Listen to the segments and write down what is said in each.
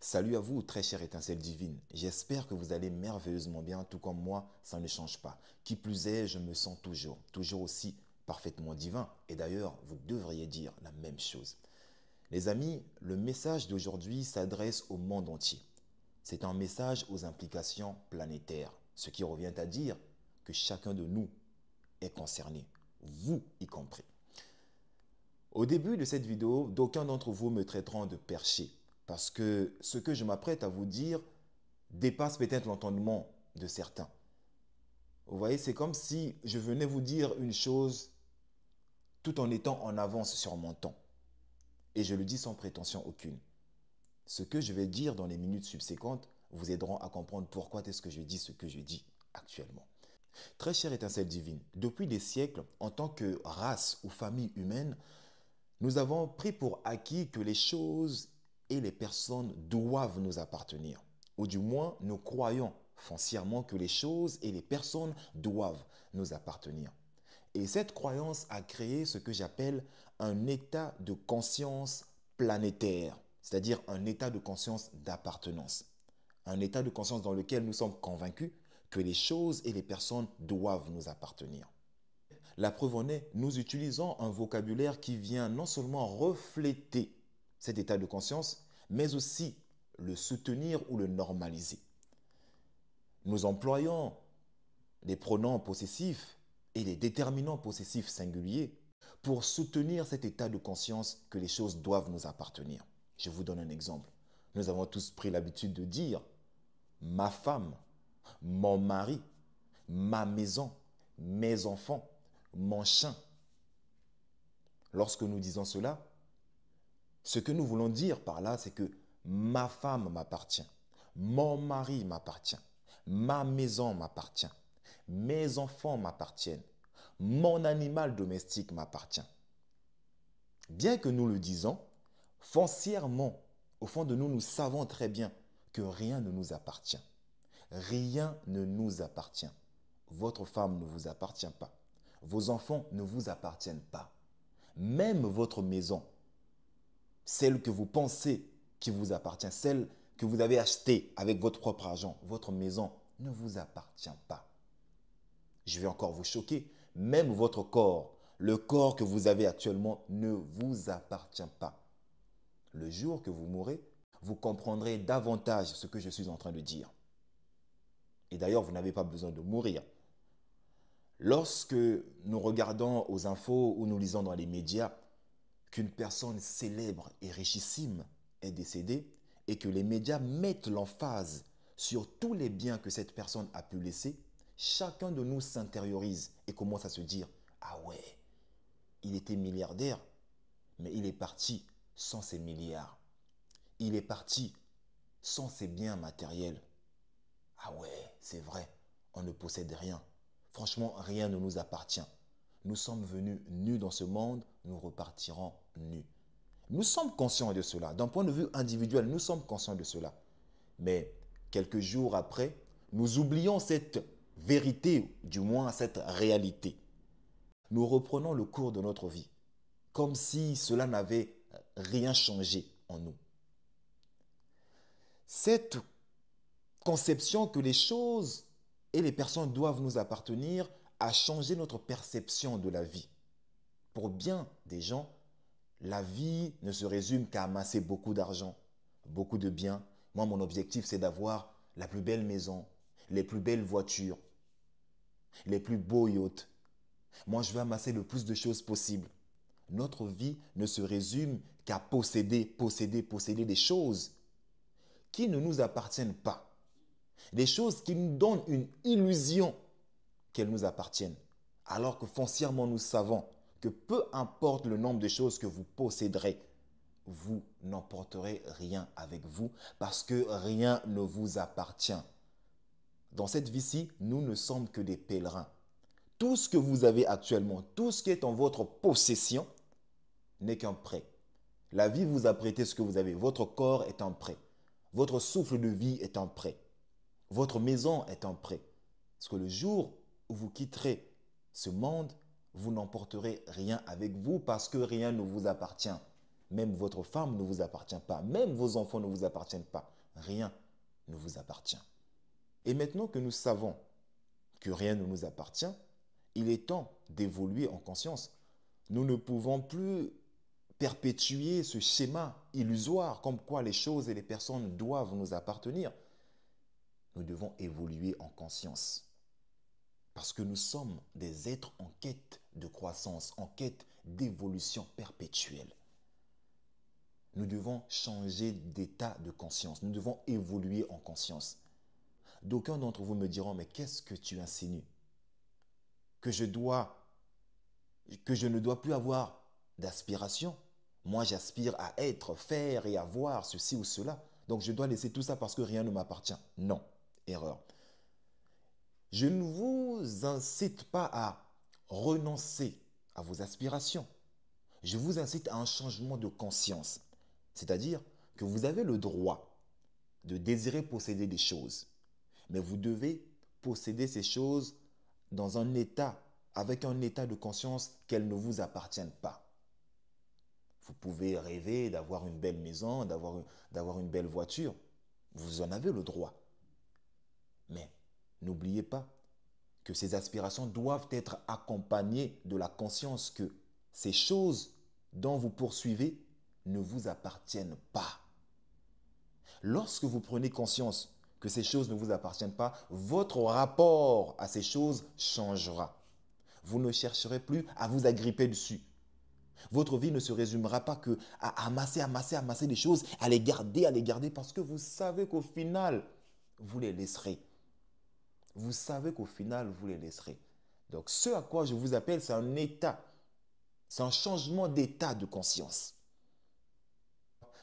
Salut à vous, très chère étincelle divine. J'espère que vous allez merveilleusement bien, tout comme moi, ça ne change pas. Qui plus est, je me sens toujours aussi parfaitement divin. Et d'ailleurs, vous devriez dire la même chose. Les amis, le message d'aujourd'hui s'adresse au monde entier. C'est un message aux implications planétaires, ce qui revient à dire que chacun de nous est concerné, vous y compris. Au début de cette vidéo, d'aucuns d'entre vous me traiteront de perché parce que ce que je m'apprête à vous dire dépasse peut-être l'entendement de certains. Vous voyez, c'est comme si je venais vous dire une chose tout en étant en avance sur mon temps. Et je le dis sans prétention aucune. Ce que je vais dire dans les minutes subséquentes vous aideront à comprendre pourquoi est-ce que je dis ce que je dis actuellement. Très chère étincelle divine, depuis des siècles, en tant que race ou famille humaine, nous avons pris pour acquis que les choses et les personnes doivent nous appartenir. Ou du moins, nous croyons foncièrement que les choses et les personnes doivent nous appartenir. Et cette croyance a créé ce que j'appelle un état de conscience planétaire, c'est-à-dire un état de conscience d'appartenance. Un état de conscience dans lequel nous sommes convaincus que les choses et les personnes doivent nous appartenir. La preuve en est, nous utilisons un vocabulaire qui vient non seulement refléter cet état de conscience, mais aussi le soutenir ou le normaliser. Nous employons les pronoms possessifs et les déterminants possessifs singuliers pour soutenir cet état de conscience que les choses doivent nous appartenir. Je vous donne un exemple. Nous avons tous pris l'habitude de dire ma femme, mon mari, ma maison, mes enfants, mon chien. Lorsque nous disons cela, ce que nous voulons dire par là, c'est que ma femme m'appartient, mon mari m'appartient, ma maison m'appartient, mes enfants m'appartiennent, mon animal domestique m'appartient. Bien que nous le disons, foncièrement, au fond de nous, nous savons très bien que rien ne nous appartient. Rien ne nous appartient. Votre femme ne vous appartient pas. Vos enfants ne vous appartiennent pas. Même votre maison, celle que vous pensez qui vous appartient, celle que vous avez achetée avec votre propre argent, votre maison ne vous appartient pas. Je vais encore vous choquer. Même votre corps, le corps que vous avez actuellement, ne vous appartient pas. Le jour que vous mourrez, vous comprendrez davantage ce que je suis en train de dire. Et d'ailleurs, vous n'avez pas besoin de mourir. Lorsque nous regardons aux infos ou nous lisons dans les médias qu'une personne célèbre et richissime est décédée et que les médias mettent l'emphase sur tous les biens que cette personne a pu laisser, chacun de nous s'intériorise et commence à se dire « Ah ouais, il était milliardaire, mais il est parti sans ses milliards. Il est parti sans ses biens matériels. Ah ouais, c'est vrai, on ne possède rien. Franchement, rien ne nous appartient. Nous sommes venus nus dans ce monde, nous repartirons nus. » Nous sommes conscients de cela. D'un point de vue individuel, nous sommes conscients de cela. Mais quelques jours après, nous oublions cette vérité, du moins cette réalité. Nous reprenons le cours de notre vie, comme si cela n'avait rien changé en nous. Cette conception que les choses et les personnes doivent nous appartenir a changé notre perception de la vie. Pour bien des gens, la vie ne se résume qu'à amasser beaucoup d'argent, beaucoup de biens. Moi, mon objectif, c'est d'avoir la plus belle maison, les plus belles voitures, les plus beaux yachts. Moi, je veux amasser le plus de choses possible. Notre vie ne se résume qu'à posséder des choses qui ne nous appartiennent pas. Des choses qui nous donnent une illusion qu'elles nous appartiennent. Alors que foncièrement, nous savons que peu importe le nombre de choses que vous posséderez, vous n'emporterez rien avec vous parce que rien ne vous appartient. Dans cette vie-ci, nous ne sommes que des pèlerins. Tout ce que vous avez actuellement, tout ce qui est en votre possession n'est qu'un prêt. La vie vous a prêté ce que vous avez. Votre corps est un prêt. Votre souffle de vie est un prêt. Votre maison est un prêt. Parce que le jour où vous quitterez ce monde, vous n'emporterez rien avec vous parce que rien ne vous appartient. Même votre femme ne vous appartient pas. Même vos enfants ne vous appartiennent pas. Rien ne vous appartient. Et maintenant que nous savons que rien ne nous appartient, il est temps d'évoluer en conscience. Nous ne pouvons plus perpétuer ce schéma illusoire comme quoi les choses et les personnes doivent nous appartenir. Nous devons évoluer en conscience. Parce que nous sommes des êtres en quête de croissance, en quête d'évolution perpétuelle. Nous devons changer d'état de conscience. Nous devons évoluer en conscience. D'aucuns d'entre vous me diront, mais qu'est-ce que tu insinues? Que je ne dois plus avoir d'aspiration. Moi, j'aspire à être, faire et avoir ceci ou cela. Donc, je dois laisser tout ça parce que rien ne m'appartient. Non, erreur. Je ne vous incite pas à renoncer à vos aspirations. Je vous incite à un changement de conscience. C'est-à-dire que vous avez le droit de désirer posséder des choses. Mais vous devez posséder ces choses dans un état, avec un état de conscience qu'elles ne vous appartiennent pas. Vous pouvez rêver d'avoir une belle maison, d'avoir une belle voiture. Vous en avez le droit. Mais n'oubliez pas que ces aspirations doivent être accompagnées de la conscience que ces choses dont vous poursuivez ne vous appartiennent pas. Lorsque vous prenez conscience que ces choses ne vous appartiennent pas, votre rapport à ces choses changera. Vous ne chercherez plus à vous agripper dessus. Votre vie ne se résumera pas que à amasser des choses, à les garder parce que vous savez qu'au final, vous les laisserez. Vous savez qu'au final, vous les laisserez. Donc, ce à quoi je vous appelle, c'est un état. C'est un changement d'état de conscience.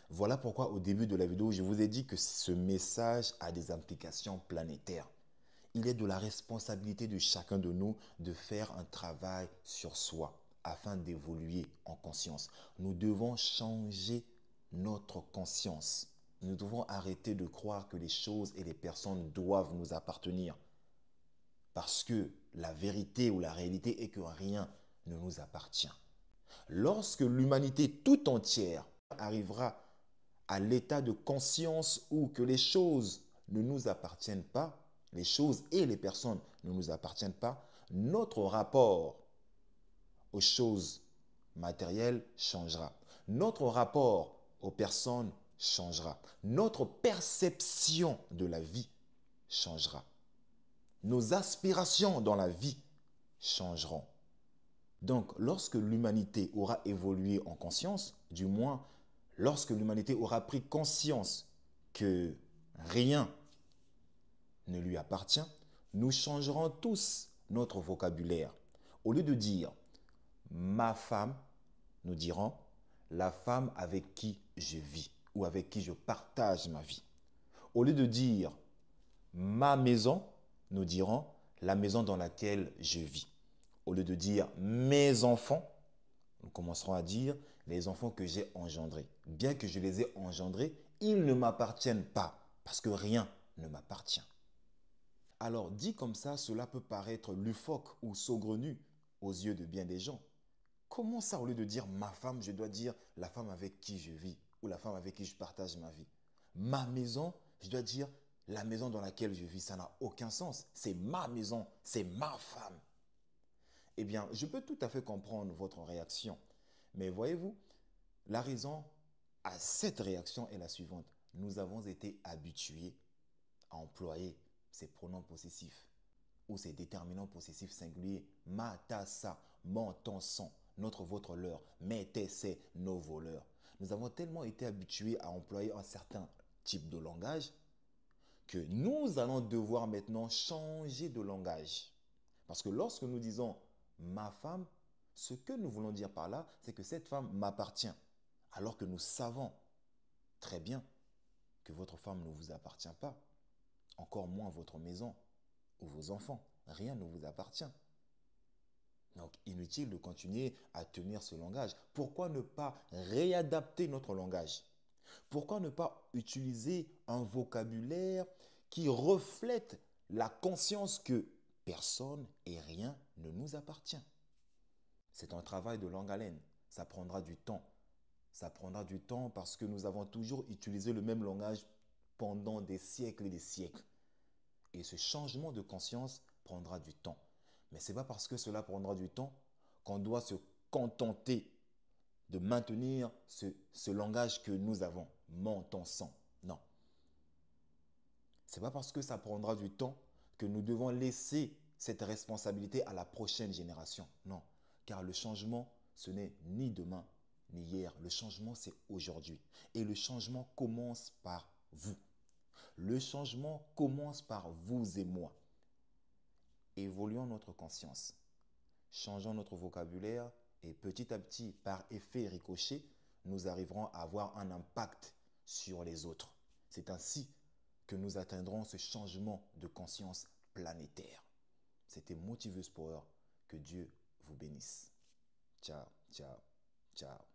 Voilà pourquoi au début de la vidéo, je vous ai dit que ce message a des implications planétaires. Il est de la responsabilité de chacun de nous de faire un travail sur soi afin d'évoluer en conscience. Nous devons changer notre conscience. Nous devons arrêter de croire que les choses et les personnes doivent nous appartenir. Parce que la vérité ou la réalité est que rien ne nous appartient. Lorsque l'humanité tout entière arrivera à l'état de conscience où que les choses ne nous appartiennent pas, les choses et les personnes ne nous appartiennent pas, notre rapport aux choses matérielles changera. Notre rapport aux personnes changera. Notre perception de la vie changera. Nos aspirations dans la vie changeront. Donc, lorsque l'humanité aura évolué en conscience, du moins, lorsque l'humanité aura pris conscience que rien ne lui appartient, nous changerons tous notre vocabulaire. Au lieu de dire ma femme, nous dirons la femme avec qui je vis ou avec qui je partage ma vie. Au lieu de dire ma maison, nous dirons la maison dans laquelle je vis. Au lieu de dire mes enfants, nous commencerons à dire les enfants que j'ai engendrés. Bien que je les ai engendrés, ils ne m'appartiennent pas parce que rien ne m'appartient. Alors dit comme ça, cela peut paraître loufoque ou saugrenu aux yeux de bien des gens. Comment ça, au lieu de dire ma femme, je dois dire la femme avec qui je vis ou la femme avec qui je partage ma vie? Ma maison, je dois dire la maison dans laquelle je vis. Ça n'a aucun sens. C'est ma maison, c'est ma femme. Eh bien, je peux tout à fait comprendre votre réaction. Mais voyez-vous, la raison à cette réaction est la suivante. Nous avons été habitués à employer ces pronoms possessifs ou ces déterminants possessifs singuliers. Ma, ta, sa, mon, ton, son, notre, votre, leur, mes, tes, c'est, nos, voleurs. Nous avons tellement été habitués à employer un certain type de langage que nous allons devoir maintenant changer de langage. Parce que lorsque nous disons ma femme, ce que nous voulons dire par là, c'est que cette femme m'appartient. Alors que nous savons très bien que votre femme ne vous appartient pas. Encore moins votre maison ou vos enfants. Rien ne vous appartient. Donc, inutile de continuer à tenir ce langage. Pourquoi ne pas réadapter notre langage? Pourquoi ne pas utiliser un vocabulaire qui reflète la conscience que personne et rien ne nous appartient? C'est un travail de longue haleine. Ça prendra du temps. Ça prendra du temps parce que nous avons toujours utilisé le même langage pendant des siècles et des siècles. Et ce changement de conscience prendra du temps. Mais ce n'est pas parce que cela prendra du temps qu'on doit se contenter de maintenir ce langage que nous avons, menton sang. Non. Ce n'est pas parce que ça prendra du temps que nous devons laisser cette responsabilité à la prochaine génération. Non. Car le changement, ce n'est ni demain, ni hier. Le changement, c'est aujourd'hui. Et le changement commence par vous. Le changement commence par vous et moi. Évoluons notre conscience. Changeons notre vocabulaire et petit à petit, par effet ricochet, nous arriverons à avoir un impact sur les autres. C'est ainsi que nous atteindrons ce changement de conscience planétaire. C'était Motiveuse Power. Que Dieu vous bénisse. Ciao, ciao, ciao.